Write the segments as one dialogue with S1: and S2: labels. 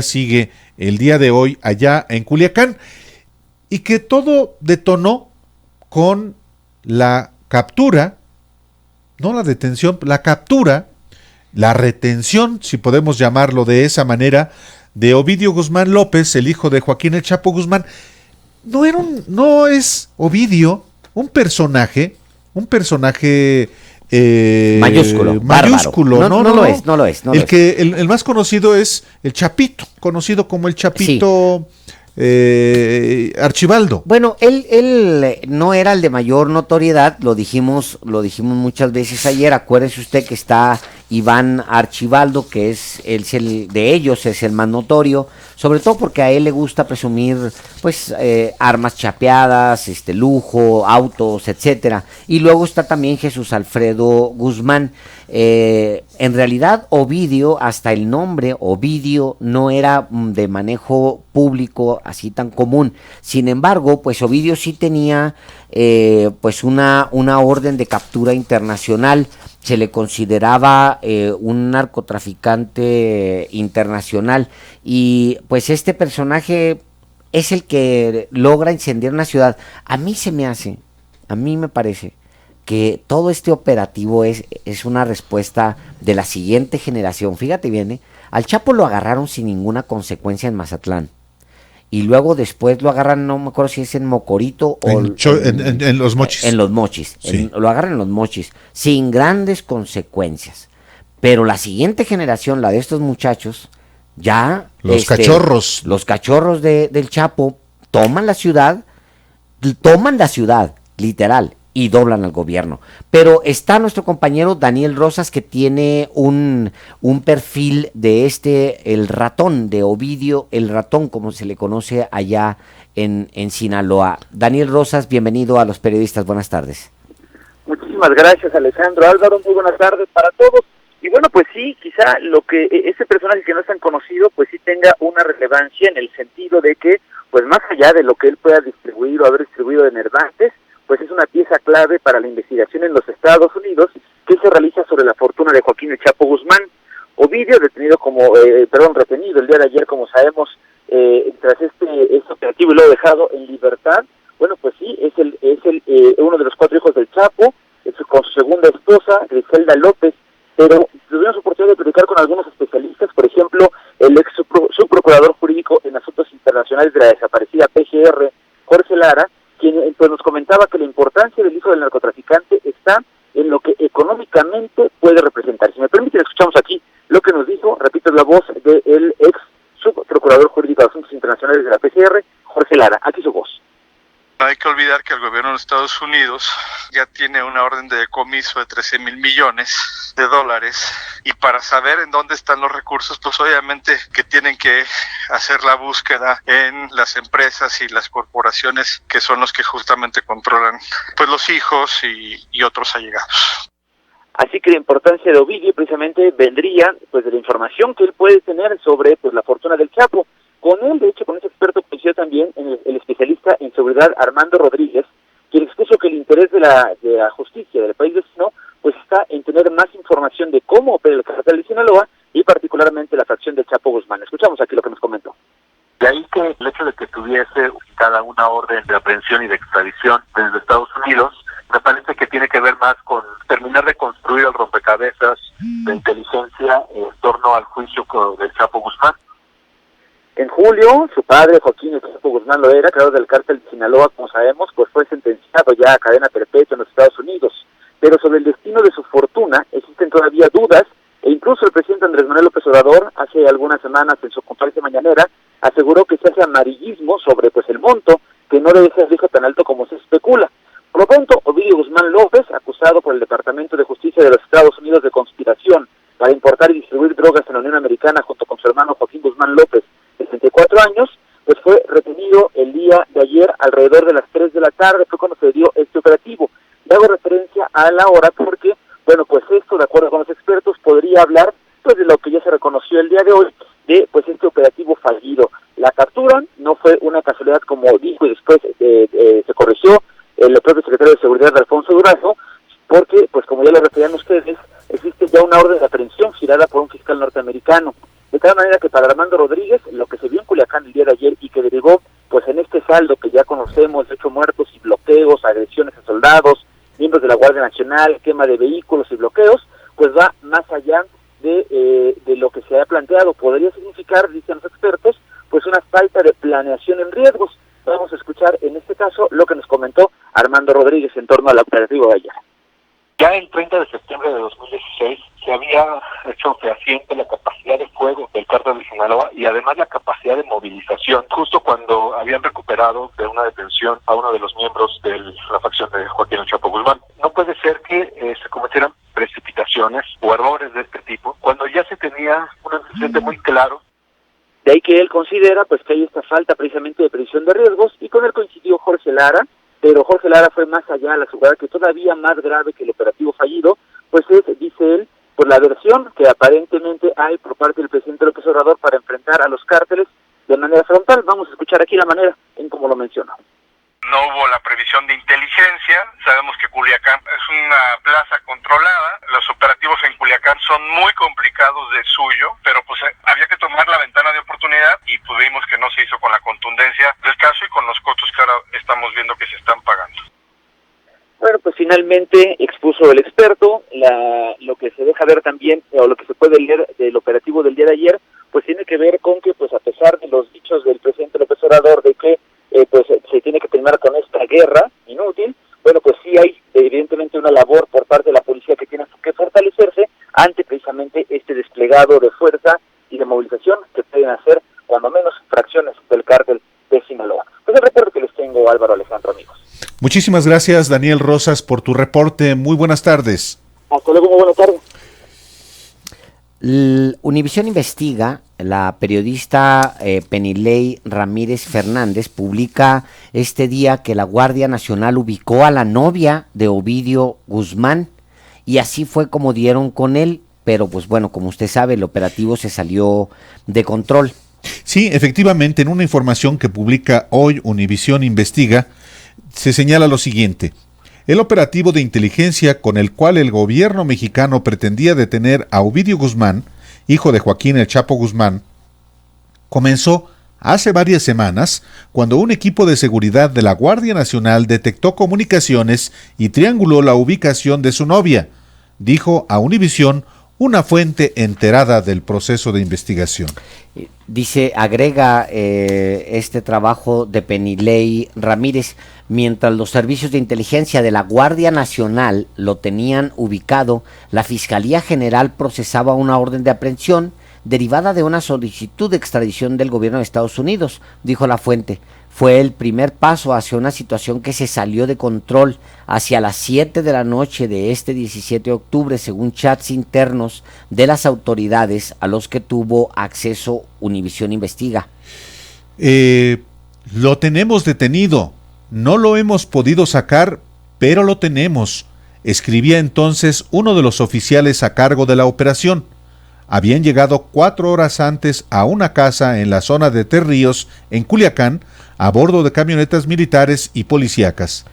S1: sigue el día de hoy allá en Culiacán y que todo detonó con la captura, no la detención, la captura, la retención, si podemos llamarlo de esa manera, de Ovidio Guzmán López, el hijo de Joaquín El Chapo Guzmán. No es Ovidio un personaje mayúsculo,
S2: no lo es.
S1: El más conocido es el Chapito, conocido como el Chapito. Sí. Archibaldo.
S2: Bueno, él no era el de mayor notoriedad, lo dijimos muchas veces ayer. Acuérdese usted que está Iván Archibaldo, que es el de ellos, es el más notorio, sobre todo porque a él le gusta presumir pues armas chapeadas, lujo, autos, etcétera. Y luego está también Jesús Alfredo Guzmán. En realidad Ovidio, hasta el nombre Ovidio no era de manejo público así tan común. Sin embargo, pues Ovidio sí tenía pues una orden de captura internacional. Se le consideraba un narcotraficante internacional, y pues este personaje es el que logra incendiar una ciudad. A mí me parece que todo este operativo es una respuesta de la siguiente generación. Fíjate bien, al Chapo lo agarraron sin ninguna consecuencia en Mazatlán. Y luego después lo agarran, no me acuerdo si es en Mocorito o
S1: en Los Mochis.
S2: En Los Mochis. Sí. Lo agarran en Los Mochis, sin grandes consecuencias. Pero la siguiente generación, la de estos muchachos, ya...
S1: Los cachorros.
S2: Los cachorros del Chapo toman la ciudad, literal, y doblan al gobierno. Pero está nuestro compañero Daniel Rosas, que tiene un perfil de el ratón, de Ovidio, el ratón, como se le conoce allá en Sinaloa. Daniel Rosas, bienvenido a Los Periodistas, buenas tardes.
S3: Muchísimas gracias, Alejandro. Álvaro, muy buenas tardes para todos. Y bueno, pues sí, quizá lo que ese personaje que no es tan conocido, pues sí tenga una relevancia en el sentido de que, pues más allá de lo que él pueda distribuir o haber distribuido de enervantes, pues es una pieza clave para la investigación en los Estados Unidos que se realiza sobre la fortuna de Joaquín El Chapo Guzmán. Ovidio, retenido el día de ayer, como sabemos, tras este operativo, y lo ha dejado en libertad. Bueno, pues sí, es uno de los 4 hijos del Chapo, con su segunda esposa, Griselda López, pero tuvimos oportunidad de platicar con algunos especialistas, por ejemplo, el ex subprocurador jurídico en asuntos internacionales de la desaparecida PGR, Jorge Lara, quien pues nos comentaba que la importancia del hijo del narcotraficante está en lo que económicamente puede representar. Si me permiten, escuchamos aquí lo que nos dijo, repito, la voz del ex subprocurador jurídico de asuntos internacionales de la PGR, Jorge Lara. Aquí su voz.
S4: No hay que olvidar que el gobierno de los Estados Unidos ya tiene una orden de decomiso de $13,000 millones, y para saber en dónde están los recursos, pues obviamente que tienen que hacer la búsqueda en las empresas y las corporaciones que son los que justamente controlan pues los hijos y otros allegados.
S3: Así que la importancia de Ovidio precisamente vendría pues de la información que él puede tener sobre pues la fortuna del Chapo. Con él, de hecho, con ese experto coincidió también el especialista en seguridad Armando Rodríguez, quien expuso que el interés de la justicia del país vecino pues está en tener más información de cómo opera el cartel de Sinaloa y particularmente la fracción del Chapo Guzmán. Escuchamos aquí lo que nos comentó.
S5: De ahí que el hecho de que tuviese cada una orden de aprehensión y de extradición desde Estados Unidos, me parece que tiene que ver más con terminar de construir el rompecabezas de inteligencia en torno al juicio del Chapo Guzmán.
S3: En julio, su padre, Joaquín El Chapo Guzmán Loera, creador del cártel de Sinaloa, como sabemos, pues fue sentenciado ya a cadena perpetua en los Estados Unidos. Pero sobre el destino de su fortuna existen todavía dudas, e incluso el presidente Andrés Manuel López Obrador, hace algunas semanas en su conferencia mañanera, aseguró que se hace amarillismo sobre pues el monto, que no debe ser tan alto como se especula. Por lo pronto, Ovidio Guzmán López, acusado por el Departamento de Justicia de los Estados Unidos de conspiración para importar y distribuir drogas en la Unión Americana junto con su hermano Joaquín Guzmán López, de 64 años, pues fue retenido el día de ayer alrededor de las 3 de la tarde, fue cuando se dio este operativo. Le hago referencia a la hora porque, bueno, pues esto, de acuerdo con los expertos, podría hablar pues de lo que ya se reconoció el día de hoy, de pues este operativo fallido. La captura no fue una casualidad, como dijo, y después se corrigió el propio secretario de Seguridad, Alfonso Durazo, porque, pues como ya lo referían ustedes, existe ya una orden de aprehensión girada por un fiscal norteamericano. De tal manera que para Armando Rodríguez, lo que se vio en Culiacán el día de ayer y que derivó pues en este saldo que ya conocemos, de 8 muertos y bloqueos, agresiones a soldados, miembros de la Guardia Nacional, quema de vehículos y bloqueos, pues va más allá de lo que se ha planteado. Podría significar, dicen los expertos, pues una falta de planeación en riesgos. Vamos a escuchar en este caso lo que nos comentó Armando Rodríguez en torno al operativo de ayer.
S5: Ya el 30 de septiembre de 2016 se había hecho fehaciente la capacidad de fuego del cártel de Sinaloa y además la capacidad de movilización, justo cuando habían recuperado de una detención a uno de los miembros de la facción de Joaquín El Chapo Guzmán. No puede ser que se cometieran precipitaciones o errores de este tipo cuando ya se tenía un antecedente muy claro.
S3: De ahí que él considera pues que hay esta falta precisamente de previsión de riesgos, y con él coincidió Jorge Lara, pero Jorge Lara fue más allá, a la asegurar que todavía más grave que el operativo fallido, pues es, dice él, por la versión que aparentemente hay por parte del presidente López Obrador para enfrentar a los cárteles de manera frontal. Vamos a escuchar aquí la manera en cómo lo mencionó.
S4: No hubo la previsión de inteligencia. Sabemos que Culiacán es una plaza controlada. Los operativos en Culiacán son muy complicados de suyo, pero pues había que tomar la ventana de oportunidad y pues vimos que no se hizo con la contundencia del caso y con los costos que ahora estamos viendo que se están pagando.
S3: Bueno, pues finalmente expuso el experto lo que se deja ver también, o lo que se puede leer del operativo del día de ayer, pues tiene que ver con que, pues a pesar de los dichos del presidente López Obrador de que pues se tiene que terminar con esta guerra inútil, bueno, pues sí hay evidentemente una labor por parte de la policía que tiene que fortalecerse ante precisamente este desplegado de fuerza y de movilización que pueden hacer cuando menos fracciones del cártel de Sinaloa. Pues el reporte que les tengo, Álvaro, Alejandro, amigos.
S1: Muchísimas gracias, Daniel Rosas, por tu reporte. Muy buenas tardes.
S3: Hasta luego, muy buenas tardes.
S2: Univisión Investiga, la periodista Penilei Ramírez Fernández publica este día que la Guardia Nacional ubicó a la novia de Ovidio Guzmán y así fue como dieron con él, pero pues bueno, como usted sabe, el operativo se salió de control.
S1: Sí, efectivamente, en una información que publica hoy Univisión Investiga, se señala lo siguiente. El operativo de inteligencia con el cual el gobierno mexicano pretendía detener a Ovidio Guzmán, hijo de Joaquín El Chapo Guzmán, comenzó hace varias semanas cuando un equipo de seguridad de la Guardia Nacional detectó comunicaciones y trianguló la ubicación de su novia, dijo a Univisión una fuente enterada del proceso de investigación.
S2: Dice, agrega este trabajo de Penilei Ramírez, mientras los servicios de inteligencia de la Guardia Nacional lo tenían ubicado, la Fiscalía General procesaba una orden de aprehensión derivada de una solicitud de extradición del gobierno de Estados Unidos, dijo la fuente. Fue el primer paso hacia una situación que se salió de control hacia las 7 de la noche de este 17 de octubre, según chats internos de las autoridades a los que tuvo acceso Univisión Investiga.
S1: Lo tenemos detenido, no lo hemos podido sacar, pero lo tenemos, escribía entonces uno de los oficiales a cargo de la operación. Habían llegado 4 horas antes a una casa en la zona de Terríos, en Culiacán, a bordo de camionetas militares y policíacas.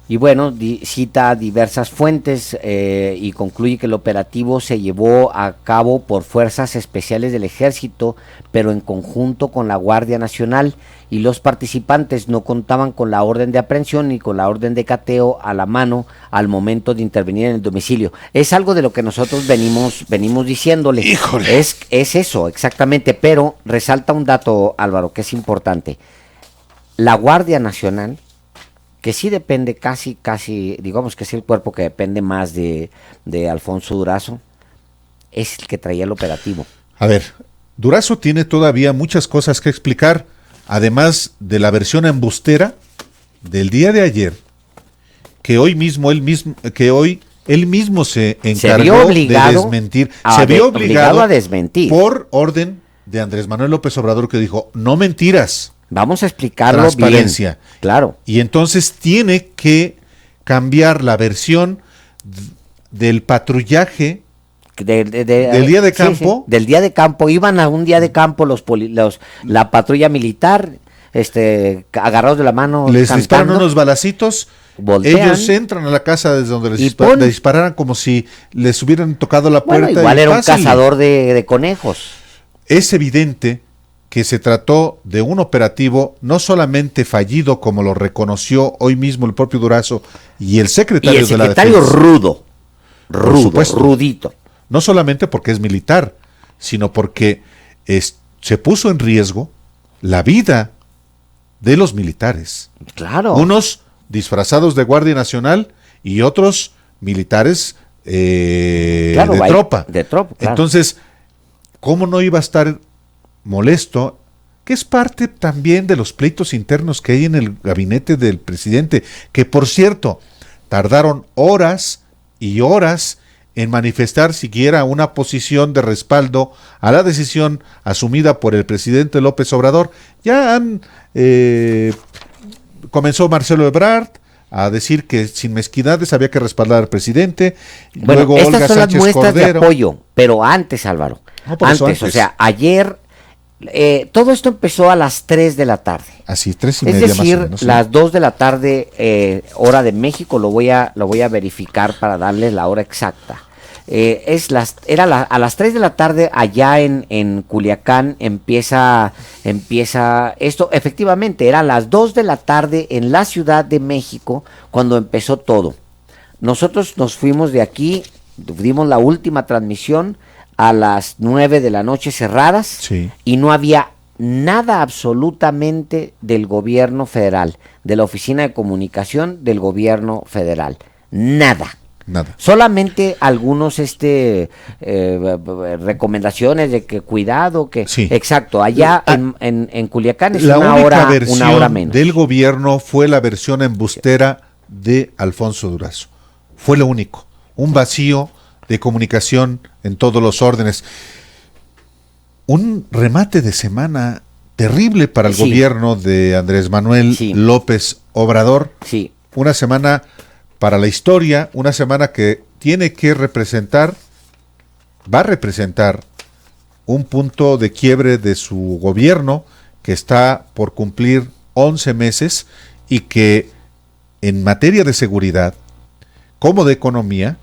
S2: Y bueno, cita diversas fuentes y concluye que el operativo se llevó a cabo por fuerzas especiales del Ejército, pero en conjunto con la Guardia Nacional, y los participantes no contaban con la orden de aprehensión ni con la orden de cateo a la mano al momento de intervenir en el domicilio. Es algo de lo que nosotros venimos diciéndole.
S1: ¡Híjole!
S2: Es eso, exactamente, pero resalta un dato, Álvaro, que es importante. La Guardia Nacional, que sí depende casi, digamos que es el cuerpo que depende más de Alfonso Durazo, es el que traía el operativo.
S1: A ver, Durazo tiene todavía muchas cosas que explicar, además de la versión embustera del día de ayer, que él mismo se encargó de desmentir. Se vio obligado a desmentir por orden de Andrés Manuel López Obrador, que dijo, no mentiras.
S2: Vamos a explicarlo
S1: transparencia.
S2: Bien. Claro.
S1: Y entonces tiene que cambiar la versión del patrullaje del día de campo.
S2: Sí. Del día de campo. Iban a un día de campo la patrulla militar, agarrados de la mano.
S1: Les
S2: cantando,
S1: disparan unos balacitos.
S2: Voltean,
S1: ellos entran a la casa desde donde les dispararan como si les hubieran tocado la puerta.
S2: Bueno, igual era un cazador de conejos.
S1: es evidente que se trató de un operativo no solamente fallido, como lo reconoció hoy mismo el propio Durazo y el secretario de la Defensa.
S2: Y el secretario
S1: Por supuesto.
S2: rudito.
S1: No solamente porque es militar, sino porque se puso en riesgo la vida de los militares.
S2: Claro.
S1: Unos disfrazados de Guardia Nacional y otros militares
S2: Claro,
S1: de tropa.
S2: De tropa, claro.
S1: Entonces, ¿cómo no iba a estar molesto? Que es parte también de los pleitos internos que hay en el gabinete del presidente, que por cierto, tardaron horas y horas en manifestar siquiera una posición de respaldo a la decisión asumida por el presidente López Obrador. Ya comenzó Marcelo Ebrard a decir que sin mezquindades había que respaldar al presidente.
S2: Bueno,
S1: luego
S2: estas
S1: Olga
S2: son las
S1: Sánchez
S2: muestras
S1: Cordero.
S2: de apoyo, pero antes, Álvaro.
S1: No, por eso
S2: antes, o sea, ayer, todo esto empezó a las 3 de la tarde.
S1: Así, 3:30
S2: Es
S1: más o
S2: decir,
S1: menos, ¿sí?
S2: las 2 de la tarde, hora de México, lo voy a verificar para darles la hora exacta. A las 3 de la tarde allá en Culiacán empieza esto. Efectivamente, era a las 2 de la tarde en la Ciudad de México cuando empezó todo. Nosotros nos fuimos de aquí, dimos la última transmisión a las 9 de la noche cerradas,
S1: Sí.
S2: y no había nada absolutamente del gobierno federal, de la Oficina de Comunicación del gobierno federal. Nada.
S1: Nada.
S2: Solamente algunos recomendaciones de que cuidado, que
S1: Sí.
S2: exacto, allá en Culiacán es
S1: La
S2: una
S1: única
S2: hora
S1: versión
S2: menos.
S1: del gobierno fue la versión embustera de Alfonso Durazo. Fue lo único. Un vacío de comunicación en todos los órdenes. Un remate de semana terrible para el
S2: Sí.
S1: gobierno de Andrés Manuel
S2: Sí.
S1: López Obrador.
S2: Sí,
S1: Una semana para la historia, una semana que tiene que representar, va a representar un punto de quiebre de su gobierno que está por cumplir 11 meses y que en materia de seguridad, como de economía,